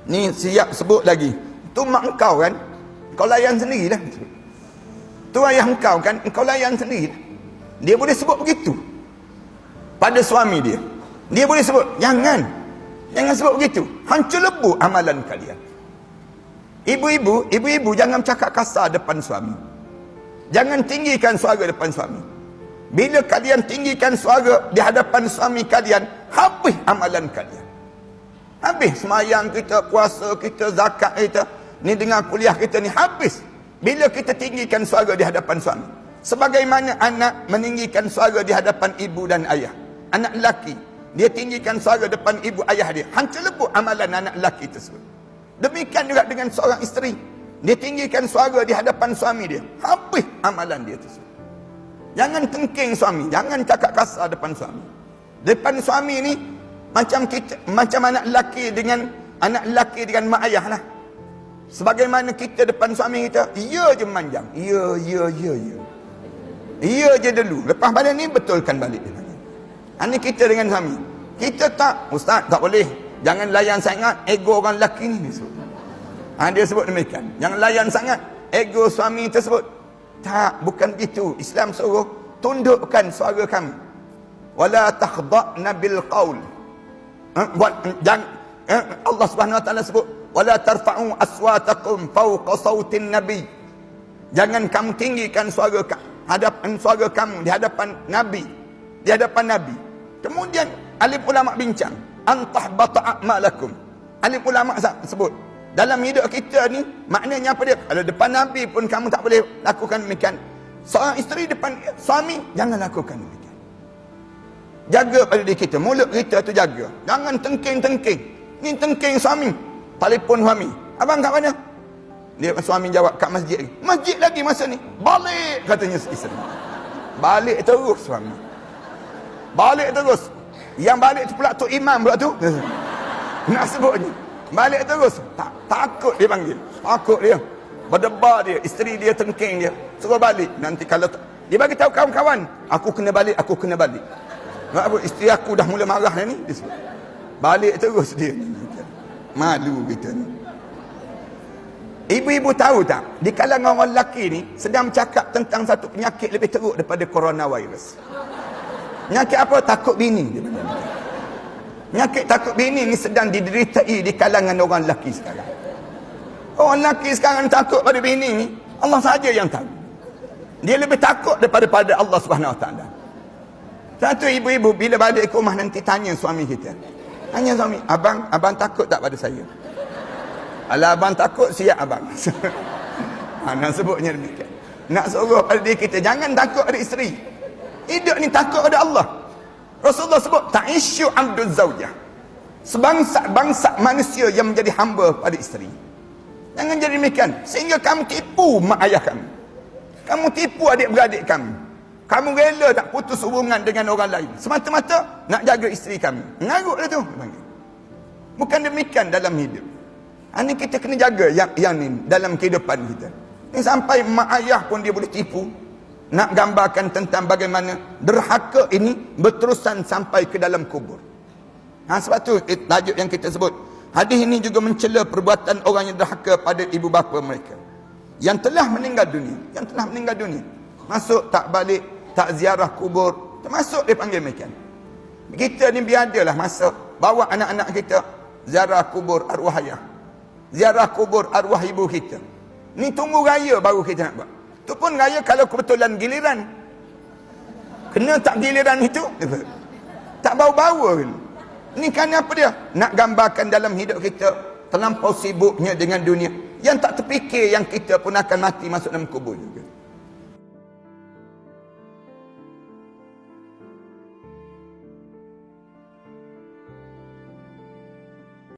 Ni siap sebut lagi. Tu mak engkau kan? Kau layan sendirilah. Tu ayah engkau kan? Engkau layan sendiri. Dia boleh sebut begitu pada suami dia. Dia boleh sebut, jangan sebut begitu. Hancur lebur amalan kalian. Ibu-ibu jangan cakap kasar depan suami. Jangan tinggikan suara depan suami. Bila kalian tinggikan suara di hadapan suami kalian, habis amalan kalian. Habis semayang kita, puasa kita, zakat kita, ni dengar kuliah kita ni habis. Bila kita tinggikan suara di hadapan suami. Sebagaimana anak meninggikan suara di hadapan ibu dan ayah. Anak lelaki, dia tinggikan suara depan ibu ayah dia. Hancur lebur amalan anak lelaki tersebut. Demikian juga dengan seorang isteri. Dia tinggikan suara di hadapan suami dia. Habis amalan dia tersebut. Jangan tengking suami. Jangan cakap kasar depan suami. Depan suami ni, macam anak lelaki dengan mak ayah lah. Sebagaimana kita depan suami kita, ya je manjang. Ya. Ya je dulu. Lepas balik ni, betulkan balik. Ini kita dengan suami. Kita tak, ustaz, tak boleh. Jangan layan sangat ego orang lelaki ni. Dia sebut demikian. Jangan layan sangat ego suami tersebut. Tak, bukan begitu. Islam suruh tundukkan suara kami. Wala takhda'na bil qaul. Allah Subhanahu wa taala sebut, wala tarfa'u aswatakum fawqa sautin nabi. Jangan kamu tinggikan suara kamu di hadapan nabi. Di hadapan nabi. Kemudian alim ulama bincang, antahbata a'malakum. Alim ulama sebut, dalam hidup kita ni maknanya apa dia? Kalau depan nabi pun kamu tak boleh lakukan demikian. Seorang isteri depan suami, jangan lakukan demikian. Jaga pada diri kita, mulut kita tu jaga. Jangan tengking. Ni tengking suami. Telefon suami, abang kat mana? Dia suami jawab, kat masjid. Masjid lagi masa ni. Balik, katanya isteri. Balik terus suami. Balik terus. Yang balik tu pula tu imam pula tu. Nak sebutnya. Balik terus. Takut dia panggil. Takut dia. Berdebar dia. Isteri dia tengking dia. Suruh balik. Nanti kalau dia bagi tahu kawan-kawan, aku kena balik. Apa, isteri aku dah mula marah ni. Dia sebut. Balik terus dia. Malu kita ni. Ibu-ibu tahu tak? Di kalangan orang lelaki ni sedang bercakap tentang satu penyakit lebih teruk daripada coronavirus. Penyakit apa? Takut bini. Penyakit takut bini ni sedang dideritai di kalangan orang lelaki sekarang. Orang lelaki sekarang takut pada bini ni, Allah saja yang tahu. Dia lebih takut daripada Allah Subhanahu Wa Taala. Satu ibu-ibu bila balik ke rumah nanti tanya suami kita. Tanya suami, abang takut tak pada saya? Kalau abang takut, siap abang. Nak sebutnya demikian. Nak suruh pada diri kita, jangan takut pada isteri. Hidup ni takut pada Allah. Rasulullah sebut, ta'isyu abdul zawjah. Sebangsa manusia yang menjadi hamba pada isteri. Jangan jadi demikian. Sehingga kamu tipu mak ayah kamu. Kamu tipu adik-beradik kamu. Kamu rela tak putus hubungan dengan orang lain. Semata-mata nak jaga isteri kamu. Ngarutlah tu. Bukan demikian dalam hidup. Ini kita kena jaga yang ni dalam kehidupan kita. Ini sampai mak ayah pun dia boleh tipu. Nak gambarkan tentang bagaimana derhaka ini berterusan sampai ke dalam kubur. Sebab tu tajuk yang kita sebut. Hadis ini juga mencela perbuatan orang yang derhaka pada ibu bapa mereka. Yang telah meninggal dunia. Masuk tak balik, tak ziarah kubur. Termasuk dia panggil demikian. Kita ni biadalah masa bawa anak-anak kita ziarah kubur arwah ayah. Ziarah kubur arwah ibu kita. Ni tunggu raya baru kita nak buat. Itu pun raya kalau kebetulan giliran. Kena tak giliran itu? Tak bau-bau. Ini kan apa dia? Nak gambarkan dalam hidup kita terlampau sibuknya dengan dunia. Yang tak terfikir yang kita pun akan mati masuk dalam kubur juga.